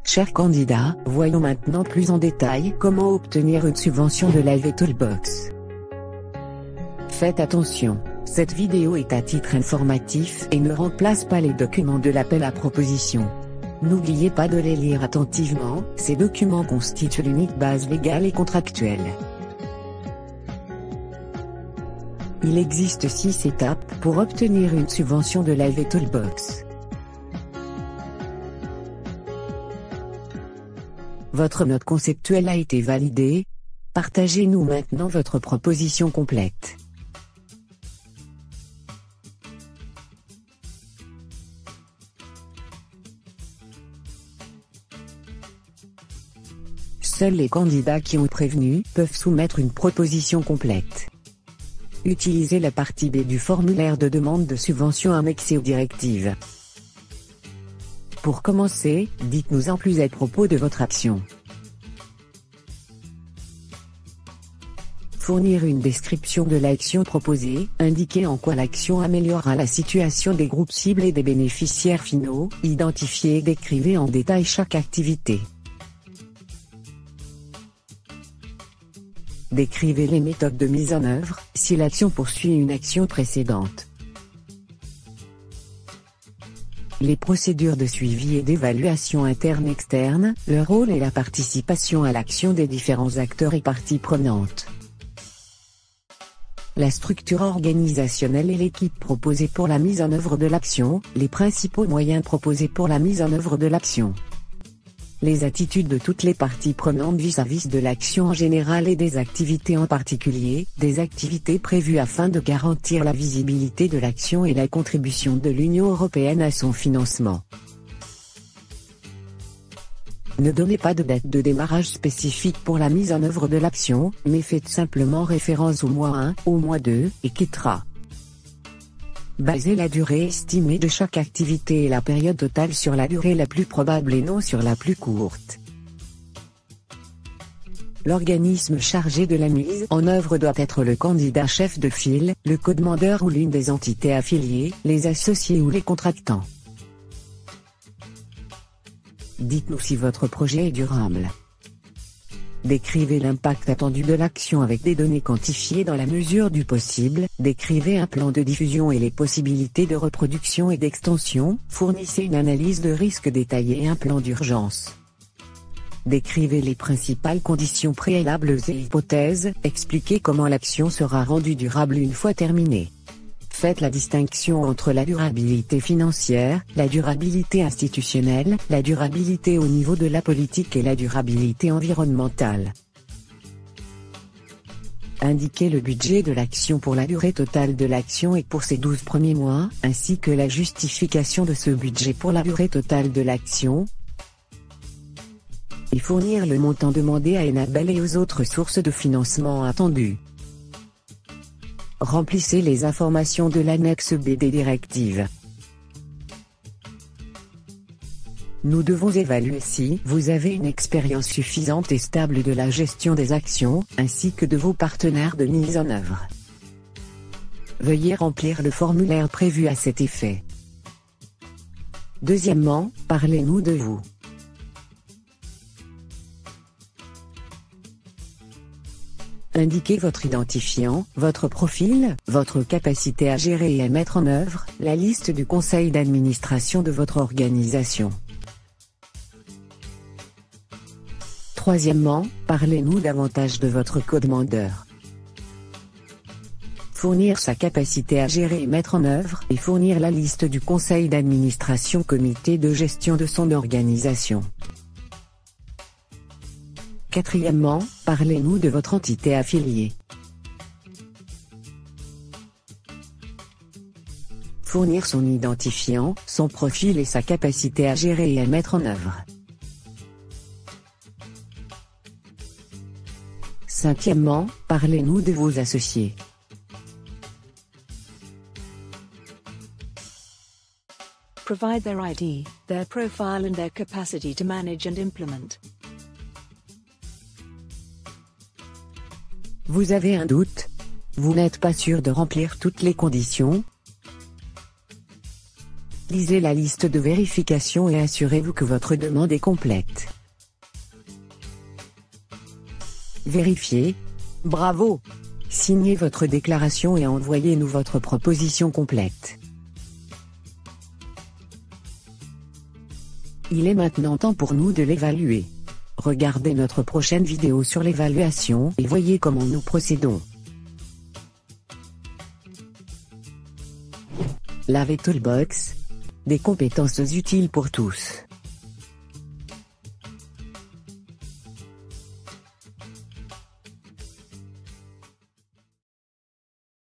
Chers candidats, voyons maintenant plus en détail comment obtenir une subvention de l'AV Toolbox. Faites attention, cette vidéo est à titre informatif et ne remplace pas les documents de l'appel à proposition. N'oubliez pas de les lire attentivement, ces documents constituent l'unique base légale et contractuelle. Il existe 6 étapes pour obtenir une subvention de l'AV Toolbox. Votre note conceptuelle a été validée. Partagez-nous maintenant votre proposition complète. Seuls les candidats qui ont prévenu peuvent soumettre une proposition complète. Utilisez la partie B du formulaire de demande de subvention annexé aux directives. Pour commencer, dites-nous en plus à propos de votre action. Fournir une description de l'action proposée, indiquer en quoi l'action améliorera la situation des groupes cibles et des bénéficiaires finaux, identifier et décrivez en détail chaque activité. Décrivez les méthodes de mise en œuvre, si l'action poursuit une action précédente. Les procédures de suivi et d'évaluation interne-externe, le rôle et la participation à l'action des différents acteurs et parties prenantes. La structure organisationnelle et l'équipe proposée pour la mise en œuvre de l'action, les principaux moyens proposés pour la mise en œuvre de l'action. Les attitudes de toutes les parties prenantes vis-à-vis de l'action en général et des activités en particulier, des activités prévues afin de garantir la visibilité de l'action et la contribution de l'Union européenne à son financement. Ne donnez pas de date de démarrage spécifique pour la mise en œuvre de l'action, mais faites simplement référence au mois 1, au mois 2, etc. Basez la durée estimée de chaque activité et la période totale sur la durée la plus probable et non sur la plus courte. L'organisme chargé de la mise en œuvre doit être le candidat chef de file, le codemandeur ou l'une des entités affiliées, les associés ou les contractants. Dites-nous si votre projet est durable. Décrivez l'impact attendu de l'action avec des données quantifiées dans la mesure du possible, décrivez un plan de diffusion et les possibilités de reproduction et d'extension, fournissez une analyse de risque détaillée et un plan d'urgence. Décrivez les principales conditions préalables et hypothèses, expliquez comment l'action sera rendue durable une fois terminée. Faites la distinction entre la durabilité financière, la durabilité institutionnelle, la durabilité au niveau de la politique et la durabilité environnementale. Indiquez le budget de l'action pour la durée totale de l'action et pour ses 12 premiers mois, ainsi que la justification de ce budget pour la durée totale de l'action. Et fournir le montant demandé à Enable et aux autres sources de financement attendues. Remplissez les informations de l'annexe B des directives. Nous devons évaluer si vous avez une expérience suffisante et stable de la gestion des actions, ainsi que de vos partenaires de mise en œuvre. Veuillez remplir le formulaire prévu à cet effet. Deuxièmement, parlez-nous de vous. Indiquez votre identifiant, votre profil, votre capacité à gérer et à mettre en œuvre, la liste du conseil d'administration de votre organisation. Troisièmement, parlez-nous davantage de votre codemandeur. Fournir sa capacité à gérer et mettre en œuvre, et fournir la liste du conseil d'administration comité de gestion de son organisation. Quatrièmement, parlez-nous de votre entité affiliée. Fournir son identifiant, son profil et sa capacité à gérer et à mettre en œuvre. Cinquièmement, parlez-nous de vos associés. Provide their ID, their profile and their capacity to manage and implement. Vous avez un doute? Vous n'êtes pas sûr de remplir toutes les conditions? Lisez la liste de vérification et assurez-vous que votre demande est complète. Vérifiez. Bravo! Signez votre déclaration et envoyez-nous votre proposition complète. Il est maintenant temps pour nous de l'évaluer. Regardez notre prochaine vidéo sur l'évaluation et voyez comment nous procédons. Lave Toolbox. Des compétences utiles pour tous.